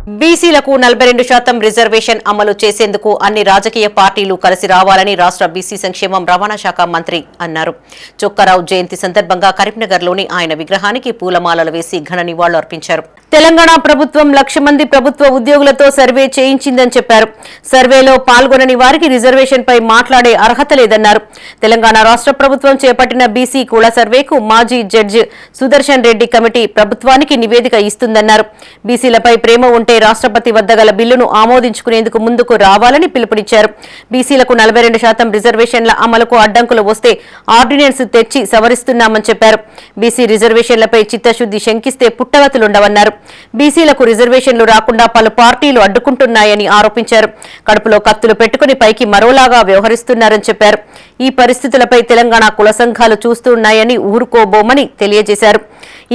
బీసీలకు 42% రిజర్వేషన్ అమలు చేసేందుకు అన్ని రాజకీయ పార్టీలు కలిసి రావాలని రాష్ట్ర బీసీ సంక్షేమం రవాణా శాఖ మంత్రి అన్నారు. చొక్కారావు జయంతి సందర్భంగా కరీంనగర్లోని ఆయన విగ్రహానికి పూలమాలలు వేసి ఘన నివాళులు అర్పించారు. తెలంగాణ ప్రభుత్వం 1,00,000 మంది ప్రభుత్వ ఉద్యోగులతో సర్వే చేయించిందని చెప్పారు. సర్వేలో పాల్గొనని వారికి రిజర్వేషన్ పై మాట్లాడే అర్హత లేదన్నారు. తెలంగాణ రాష్ట్ర ప్రభుత్వం చేపట్టిన బీసీ కుల సర్వేకు మాజీ జడ్జి సుదర్శన్ రెడ్డి కమిటీ ప్రభుత్వానికి నివేదిక ఇస్తుందన్నారు. బీసీలపై ప్రేమ ఉంటే రాష్ట్రపతి వద్ద గల బిల్లును ఆమోదించుకునేందుకు ముందుకు రావాలని పిలుపునిచ్చారు. బీసీలకు 42% రిజర్వేషన్ల అమలుకు అడ్డంకులు వస్తే ఆర్డినెన్స్ తెచ్చి సవరిస్తున్నామని చెప్పారు. బీసీ రిజర్వేషన్లపై చిత్తశుద్ది శంకిస్తే పుట్టగతులుండవన్నారు. బీసీలకు రిజర్వేషన్లు రాకుండా పలు పార్టీలు అడ్డుకుంటున్నాయని ఆరోపించారు. కడుపులో కత్తులు పెట్టుకుని పైకి మరోలాగా వ్యవహరిస్తున్నారని చెప్పారు. ఈ పరిస్థితులపై తెలంగాణ కుల సంఘాలు చూస్తున్నాయని ఊరుకోబోమని తెలియజేశారు.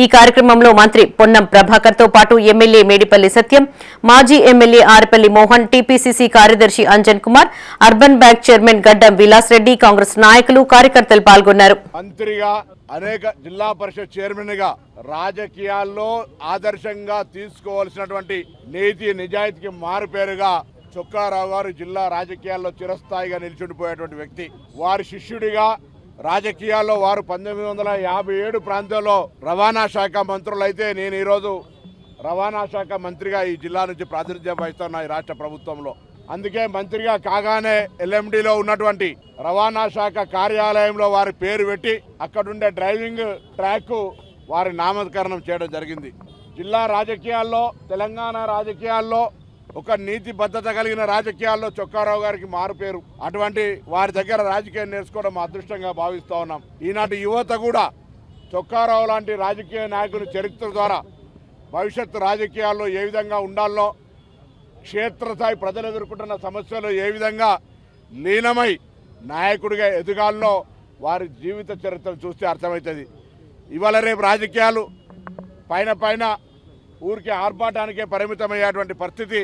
ఈ కార్యక్రమంలో మంత్రి పొన్నం ప్రభాకర్ తో పాటు ఎమ్మెల్యే మేడిపల్లి సత్యం, మాజీ ఎమ్మెల్యే ఆరిపల్లి మోహన్, టీపీసీసీ కార్యదర్శి Anjan Kumar, urban bank chairman గడ్డం విలాస్ రెడ్డి, కాంగ్రెస్ నాయకులు కార్యకర్తలు పాల్గొన్నారు. మంత్రిగా అనేక జిల్లా పరిషత్ చైర్మన్ గా రాజకీయాల్లో ఆదర్శంగా తీసుకోవాల్సినటువంటి నీతి నిజాయితీకి మారుపేరుగా చొక్కారావు గారు జిల్లా రాజకీయాల్లో చిరస్థాయిగా నిలిచుండిపోయేటువంటి వ్యక్తి. వారి శిష్యుడిగా రాజకీయాల్లో వారు 1957 ప్రాంతంలో రవాణా శాఖ మంత్రులైతే నేను ఈరోజు రవాణా శాఖ మంత్రిగా ఈ జిల్లా నుంచి ప్రాతినిధ్యం వహిస్తున్నా ఈ రాష్ట్ర ప్రభుత్వంలో. అందుకే మంత్రిగా కాగానే ఎల్ఎండిలో ఉన్నటువంటి రవాణా శాఖ కార్యాలయంలో వారి పేరు పెట్టి అక్కడుండే డ్రైవింగ్ ట్రాక్ వారి నామకరణం చేయడం జరిగింది. జిల్లా రాజకీయాల్లో, తెలంగాణ రాజకీయాల్లో ఒక నీతి బద్ధత కలిగిన రాజకీయాల్లో చొక్కారావు గారికి మారుపేరు. అటువంటి వారి దగ్గర రాజకీయం నేర్చుకోవడం అదృష్టంగా భావిస్తూ ఉన్నాం. ఈనాటి యువత కూడా చొక్కారావు లాంటి రాజకీయ నాయకుని చరిత్ర ద్వారా భవిష్యత్తు రాజకీయాల్లో ఏ విధంగా ఉండాలో, క్షేత్రస్థాయి ప్రజలు ఎదుర్కొంటున్న సమస్యలు ఏ విధంగా లీనమై నాయకుడిగా ఎదగాల్లో వారి జీవిత చరిత్ర చూస్తే అర్థమవుతుంది. ఇవాళ రేపు రాజకీయాలు పైన ఊరికి ఆర్భాటానికే పరిమితమయ్యేటువంటి పరిస్థితి